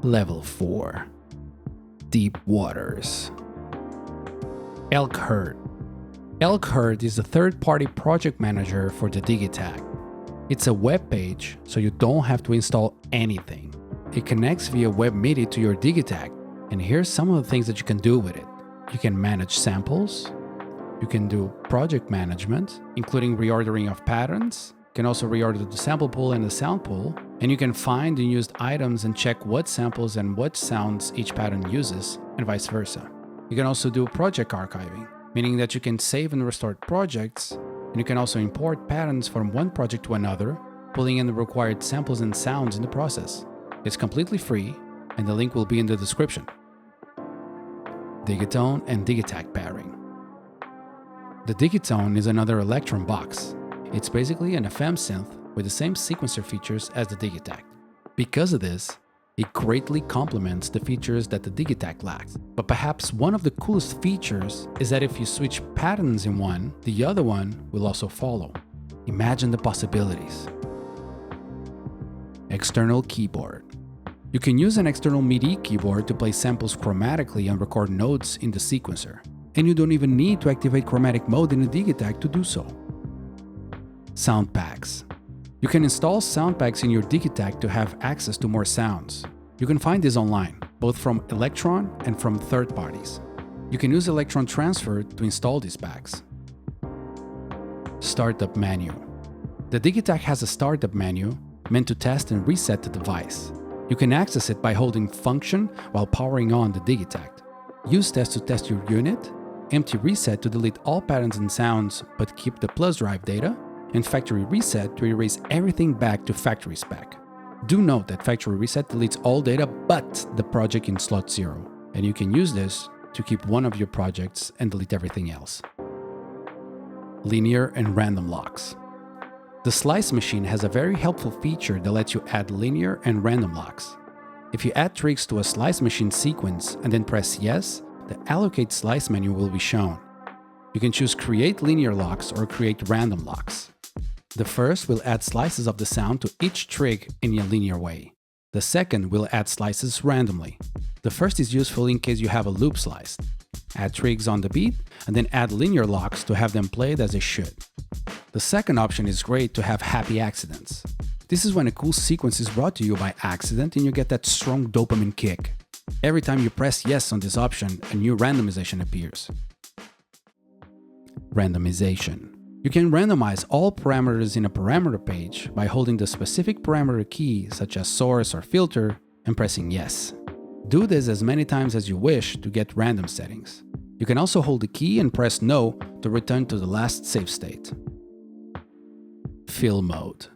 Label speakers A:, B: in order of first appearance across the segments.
A: Level 4. Deep Waters. ELK-HERD. ELK-HERD is a third-party project manager for the Digitakt. It's a web page, so you don't have to install anything. It connects via web MIDI to your Digitakt, and here's some of the things that you can do with it. You can manage samples, you can do project management, including reordering of patterns. You can also reorder the sample pool and the sound pool, and you can find unused items and check what samples and what sounds each pattern uses, and vice versa. You can also do project archiving, meaning that you can save and restore projects, and you can also import patterns from one project to another, pulling in the required samples and sounds in the process. It's completely free, and the link will be in the description. Digitone and Digitakt pairing. The Digitone is another Elektron box. It's basically an FM synth with the same sequencer features as the Digitakt. Because of this, it greatly complements the features that the Digitakt lacks. But perhaps one of the coolest features is that if you switch patterns in one, the other one will also follow. Imagine the possibilities. External keyboard. You can use an external MIDI keyboard to play samples chromatically and record notes in the sequencer. And you don't even need to activate chromatic mode in the Digitakt to do so. Sound packs. You can install sound packs in your Digitakt to have access to more sounds. You can find these online, both from Elektron and from third parties. You can use Elektron Transfer to install these packs. Startup menu. The Digitakt has a startup menu meant to test and reset the device. You can access it by holding Function while powering on the Digitakt. Use Test to test your unit, Empty Reset to delete all patterns and sounds but keep the plus drive data, and Factory Reset to erase everything back to factory spec. Do note that Factory Reset deletes all data but the project in slot 0, and you can use this to keep one of your projects and delete everything else. Linear and random locks. The Slice machine has a very helpful feature that lets you add linear and random locks. If you add tricks to a Slice machine sequence and then press yes, the Allocate Slice menu will be shown. You can choose Create Linear Locks or Create Random Locks. The first will add slices of the sound to each trig in a linear way. The second will add slices randomly. The first is useful in case you have a loop slice. Add trigs on the beat and then add linear locks to have them played as they should. The second option is great to have happy accidents. This is when a cool sequence is brought to you by accident and you get that strong dopamine kick. Every time you press yes on this option, a new randomization appears. Randomization. You can randomize all parameters in a parameter page by holding the specific parameter key, such as source or filter, and pressing yes. Do this as many times as you wish to get random settings. You can also hold the key and press no to return to the last save state. Fill mode.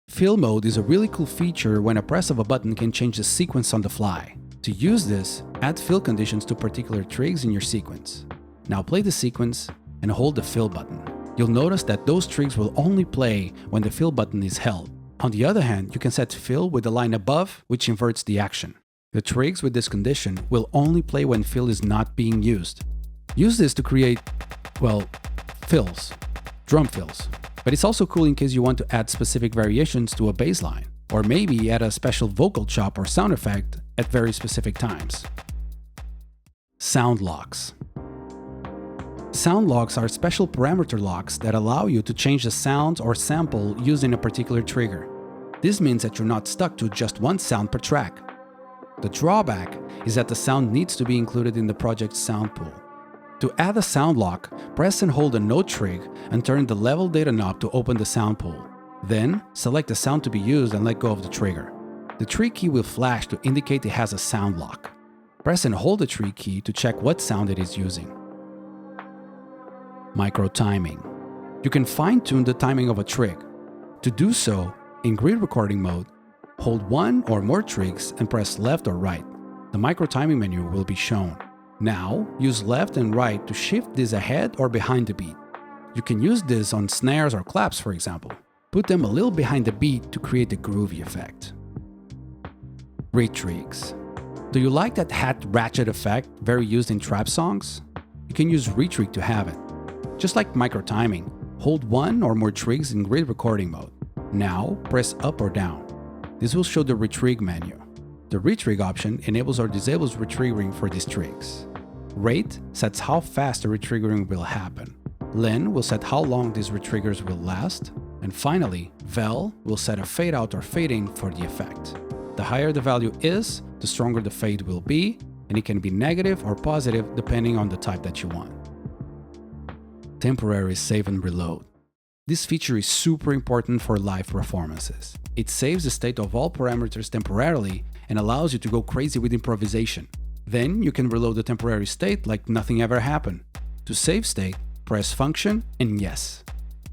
A: Fill mode is a really cool feature when a press of a button can change the sequence on the fly. To use this, add fill conditions to particular trigs in your sequence. Now play the sequence and hold the fill button. You'll notice that those trigs will only play when the fill button is held. On the other hand, you can set fill with the line above, which inverts the action. The trigs with this condition will only play when fill is not being used. Use this to create, well, fills, drum fills. But it's also cool in case you want to add specific variations to a bass line, or maybe add a special vocal chop or sound effect at very specific times. Sound locks. Sound locks are special parameter locks that allow you to change the sound or sample using a particular trigger. This means that you're not stuck to just one sound per track. The drawback is that the sound needs to be included in the project's sound pool. To add a sound lock, press and hold a note trig and turn the level data knob to open the sound pool. Then, select the sound to be used and let go of the trigger. The trig key will flash to indicate it has a sound lock. Press and hold the trig key to check what sound it is using. Micro timing. You can fine-tune the timing of a trig. To do so, in grid recording mode, hold one or more trigs and press left or right. The micro timing menu will be shown. Now, use left and right to shift this ahead or behind the beat. You can use this on snares or claps, for example. Put them a little behind the beat to create a groovy effect. Retrigs. Do you like that hat ratchet effect very used in trap songs? You can use Retrig to have it. Just like micro timing, hold one or more trigs in grid recording mode. Now, press up or down. This will show the Retrig menu. The retrig option enables or disables retriggering for these trigs. Rate sets how fast the retriggering will happen. Len will set how long these retriggers will last. And finally, vel will set a fade out or fade in for the effect. The higher the value is, the stronger the fade will be, and it can be negative or positive depending on the type that you want. Temporary save and reload. This feature is super important for live performances. It saves the state of all parameters temporarily and allows you to go crazy with improvisation. Then you can reload the temporary state like nothing ever happened. To save state, press function and yes.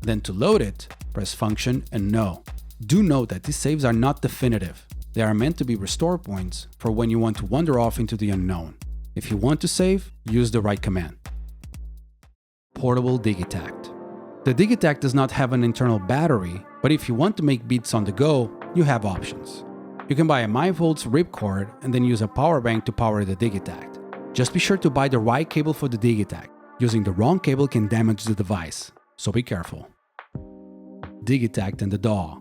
A: Then to load it, press function and no. Do note that these saves are not definitive. They are meant to be restore points for when you want to wander off into the unknown. If you want to save, use the right command. Portable Digitakt. The Digitakt does not have an internal battery, but if you want to make beats on the go, you have options. You can buy a MyVolts ripcord and then use a power bank to power the Digitakt. Just be sure to buy the right cable for the Digitakt. Using the wrong cable can damage the device, so be careful. Digitakt and the DAW.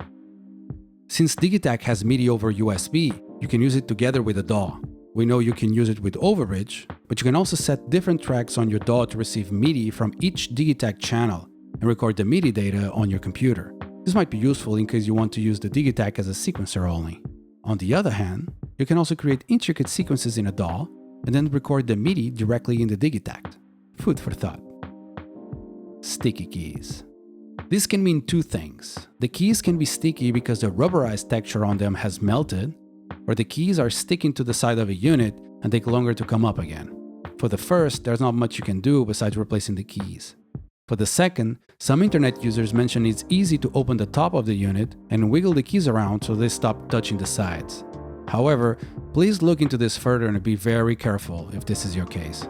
A: Since Digitakt has MIDI over USB, you can use it together with a DAW. We know you can use it with overbridge, but you can also set different tracks on your DAW to receive MIDI from each Digitakt channel and record the MIDI data on your computer. This might be useful in case you want to use the Digitakt as a sequencer only. On the other hand, you can also create intricate sequences in a DAW and then record the MIDI directly in the Digitakt. Food for thought. Sticky keys. This can mean two things. The keys can be sticky because the rubberized texture on them has melted, or the keys are sticking to the side of a unit and take longer to come up again. For the first, there's not much you can do besides replacing the keys. For the second, some internet users mention it's easy to open the top of the unit and wiggle the keys around so they stop touching the sides. However, please look into this further and be very careful if this is your case.